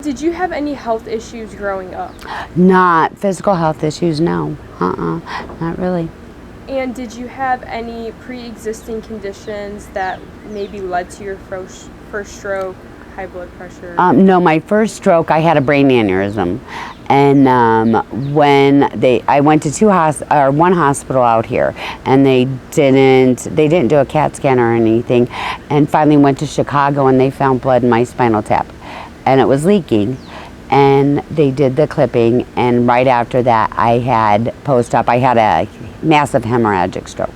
Did you have any health issues growing up? Not physical health issues, no. Not really. And did you have any pre-existing conditions that maybe led to your first stroke, high blood pressure? No, my first stroke, I had a brain aneurysm. And I went to one hospital out here, and they didn't do a CAT scan or anything, and finally went to Chicago, and they found blood in my spinal tap, and it was leaking, and they did the clipping, and right after that, I had post-op, I had a massive hemorrhagic stroke.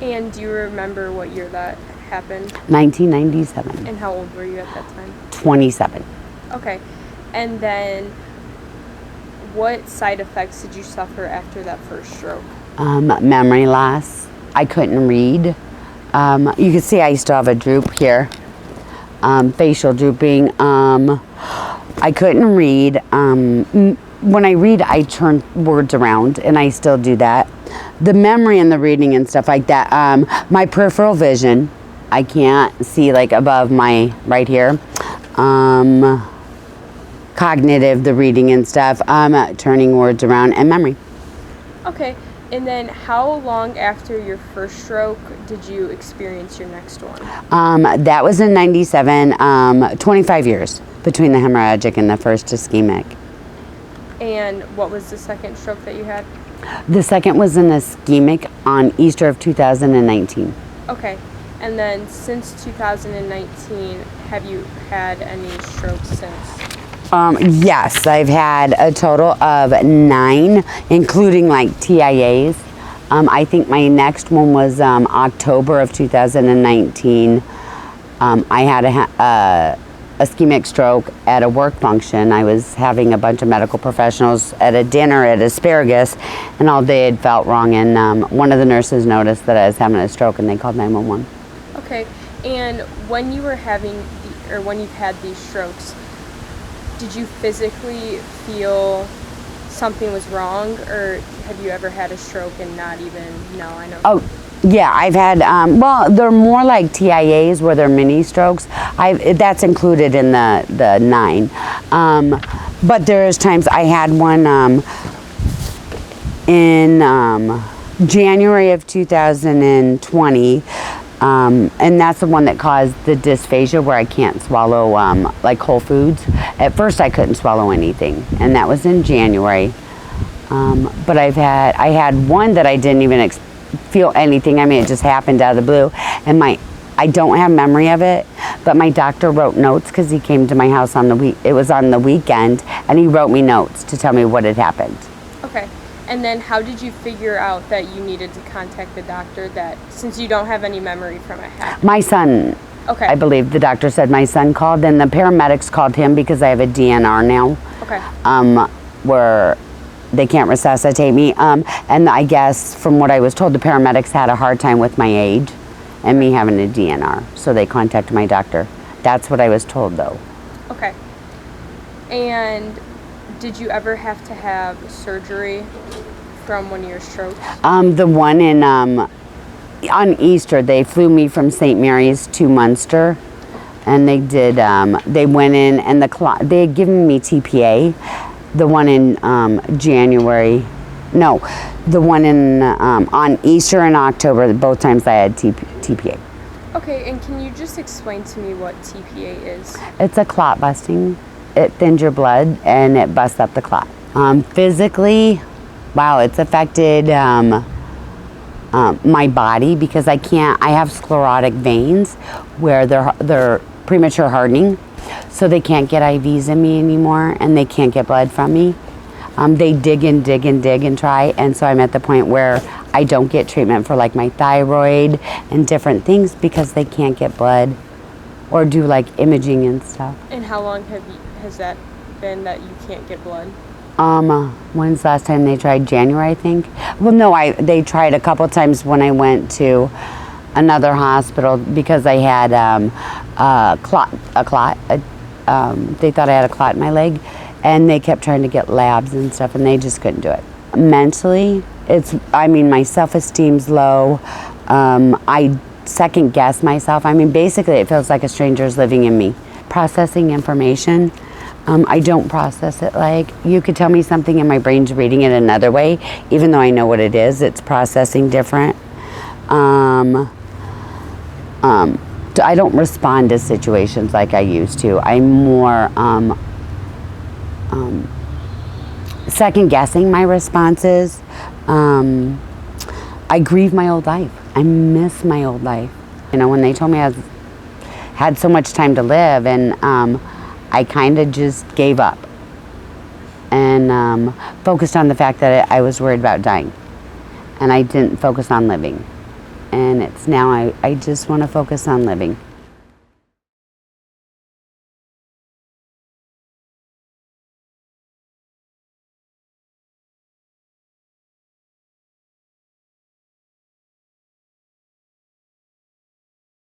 And do you remember what year that happened? 1997. And how old were you at that time? 27. Okay. And then what side effects did you suffer after that first stroke? Memory loss. I couldn't read. You can see I still have a droop here. Facial drooping. I couldn't read. When I read, I turn words around, and I still do that. The memory and the reading and stuff like that. My peripheral vision, I can't see like above my right here. Cognitive, the reading and stuff, turning words around, and memory. Okay, and then how long after your first stroke did you experience your next one? That was in 97, 25 years between the hemorrhagic and the first ischemic. And what was the second stroke that you had? The second was an ischemic on Easter of 2019. Okay, and then since 2019, have you had any strokes since? Yes, I've had a total of 9, including like TIAs. I think my next one was October of 2019. I had a ischemic stroke at a work function. I was having a bunch of medical professionals at a dinner at Asparagus, and all day it felt wrong, and one of the nurses noticed that I was having a stroke, and they called 911. Okay, and when you were when you've had these strokes, did you physically feel something was wrong, or have you ever had a stroke and not even know? I know. Oh, yeah, I've had, well, they're more like TIAs where they're mini strokes. That's included in the 9. But there's times I had one in January of 2020. And that's the one that caused the dysphagia where I can't swallow like whole foods. At first I couldn't swallow anything, and that was in January. But I had one that I didn't even feel anything. I mean, it just happened out of the blue, and I don't have memory of it, but my doctor wrote notes because he came to my house it was on the weekend, and he wrote me notes to tell me what had happened. Okay. And then how did you figure out that you needed to contact the doctor, that since you don't have any memory from it happening? My son, okay. I believe the doctor said my son called, and the paramedics called him because I have a DNR now. Okay. Where they can't resuscitate me. And I guess from what I was told, the paramedics had a hard time with my age and me having a DNR. So they contacted my doctor. That's what I was told though. Okay. And did you ever have to have surgery from one of your strokes? The one on Easter, they flew me from St. Mary's to Munster, and they did, they went in, and they had given me TPA. The one in January, no, the one on Easter and October, both times I had TPA. Okay, and can you just explain to me what TPA is? It's a clot busting. It thins your blood and it busts up the clot. Physically, wow, it's affected my body because I have sclerotic veins where they're premature hardening, so they can't get IVs in me anymore and they can't get blood from me. They dig and dig and dig and try, and so I'm at the point where I don't get treatment for like my thyroid and different things because they can't get blood or do like imaging and stuff. And how long has that been that you can't get blood? When's the last time they tried? January, I think. Well, no, they tried a couple times when I went to another hospital because I had a clot. They thought I had a clot in my leg, and they kept trying to get labs and stuff, and they just couldn't do it. Mentally, my self-esteem's low. I second guess myself. Basically it feels like a stranger's living in me. processing information. I don't process it like you could tell me something and my brain's reading it another way, even though I know what it is. It's processing different. I don't respond to situations like I used to. I'm more second guessing my responses. I grieve my old life. I miss my old life. You know, when they told me I had so much time to live, and I kind of just gave up and focused on the fact that I was worried about dying, and I didn't focus on living. And it's now I just want to focus on living.